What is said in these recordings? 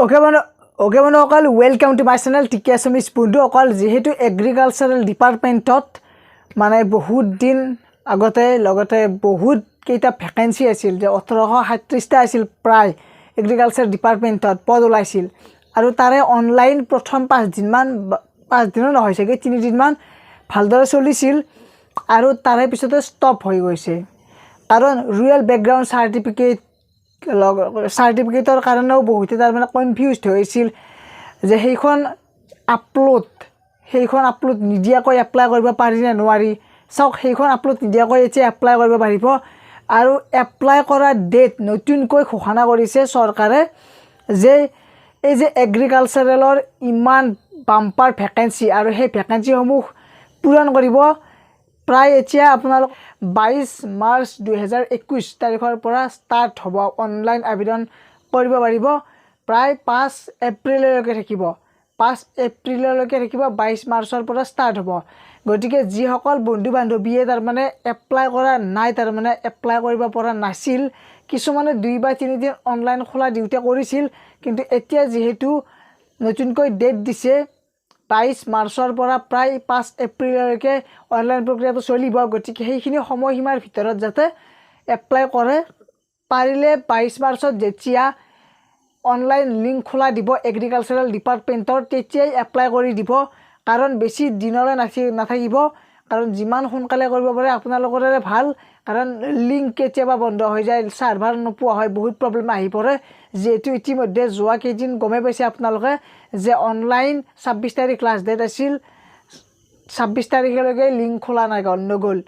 Okay, welcome to my channel TK ASSAMESE Pundu okal jehetu agricultural department tot mane bahut din agote logote bahut keita vacancy asil je 1837 ta asil pray agriculture department tot pod olaisil aru tare online prothom 5 din man 5 din no hoise ge 3 din man bhaldore cholisil aru tare pisote stop hoi goise karon rural background certificate সাৰ্টিফিকেটৰ কাৰণেও বহুত তাৰ মানে confused হৈছিল যে সেইখন upload নিদিয়াকৈ apply কৰিব পাৰি না নোৱাৰি সক সেইখন আপলোড নিদিয়াকৈ এতিয়া এপ্লাই কৰিব পাৰিব আৰু এপ্লাই কৰা ডেট নতুনকৈ ঘোষণা কৰিছে চৰকাৰে যে এই যে এগ্ৰিকালচাৰেলৰ ইমান বাম্পাৰ ভ্যাকেন্সি আৰু সেই ভ্যাকেন্সি সমূহ পূৰণ কৰিব প্ৰায় এতিয়া আপোনালোক 22 মাৰ্চ 2021 তাৰিখৰ পৰা ষ্টাৰ্ট হ'ব অনলাইন আবেদন কৰিব পাৰিব প্ৰায় 5 এপ্ৰিললৈকে থাকিব 5 এপ্ৰিললৈকে থাকিব 22 মাৰ্চৰ পৰা ষ্টাৰ্ট হ'ব গতিকে যি সকল বন্ধু বান্ধৱীয়ে তাৰ মানে এপ্লাই কৰা নাই তাৰ মানে এপ্লাই কৰিব পৰা নাছিল কিছুমানে 2 বা 3 দিন অনলাইন খোলা ডিউটি কৰিছিল কিন্তু এতিয়া যেহেতু নতুনকৈ ডেট দিছে 22 মাৰ্চৰ পৰা প্ৰায় 5 এপ্ৰিললৈকে অনলাইন প্ৰক্ৰিয়াটো চলিব গতিকে সেইখিনি সময়সীমাৰ ভিতৰত যাতে এপ্লাই কৰে পাৰিলে 22 মাৰ্চত যেতিয়া অনলাইন লিংক খোলা দিব এগ্ৰিকালচাৰেল ডিপাৰ্টমেণ্টৰ তেতিয়াই এপ্লাই কৰি দিব কাৰণ বেছি দিনলৈ নাথাকিব কাৰণ যিমান সোনকালে কৰিব পাৰে আপোনালোকৰে ভাল কাৰণ লিংক কেতিয়াবা বন্ধ হৈ যায় সাৰ্ভাৰ নোপোৱা হয় বহুত প্ৰব্লেম আহি পৰে যেহেতু ইতিমধ্যে যোৱা কেইদিন গমে পাইছে আপোনালোকে যে অনলাইন 26 তাৰিখ লাষ্ট ডেট আছিল 26 তাৰিখলৈকে লিংক খোলা নাই নগল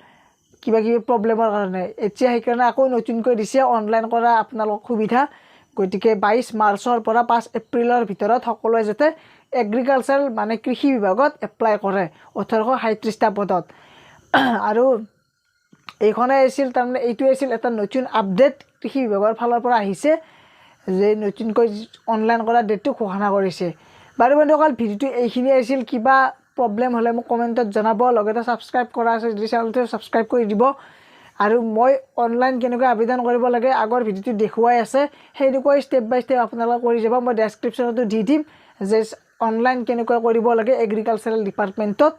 কিবা প্ৰব্লেমৰ কাৰণে এতিয়া সেইকাৰণে আকৌ নতুনকৈ দিছে অনলাইন কৰা আপোনালোক সুবিধা গতিকে 22 মাৰ্চৰ পৰা 5 এপ্ৰিলৰ ভিতৰত সকলোৱে যাতে এগ্ৰিকালচাৰ মানে কৃষি বিভাগত এপ্লাই কৰে 1837 টা পদত আৰু এইখনে আছিল তাৰমানে এইটো আছিল এটা নতুন আপডেট কৃষি বিভাগৰ ফালৰ পৰা আহিছে যে নতুনকৈ অনলাইন কৰা ডেটটো ঘোষণা কৰিছে বাৰু বন্ধুসকল ভিডিওটো এইখিনি আছিল কিবা প্ৰব্লেম হলে মোক কমেন্টত জনাব লগতে সাবস্ক্ৰাইব কৰা আছে যদি চেনেলটো সাবস্ক্ৰাইব কৰি দিব আৰু মই অনলাইন কেনেকৈ আবেদন কৰিব লাগে আগৰ ভিডিওটো দেখুৱাই আছে সেইটোকৈ স্টেপ বাই স্টেপ আপোনালোকে কৰি যাব মই ডেসক্ৰিপচনতো দি দিম যে অনলাইন কেনেকৈ কৰিব লাগে এগ্ৰিকালচাৰেল ডিপাৰ্টমেণ্টত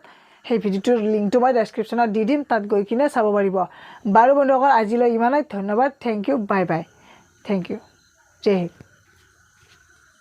সেই ভিডিওটোৰ লিংকটো মই ডেসক্ৰিপচনত দি দিম তাত গৈ কিনে চাব পাৰিব বাৰু বন্ধুসকল আজিলৈ ইমানেই ধন্যবাদ thank you bye bye thank you Jai Hind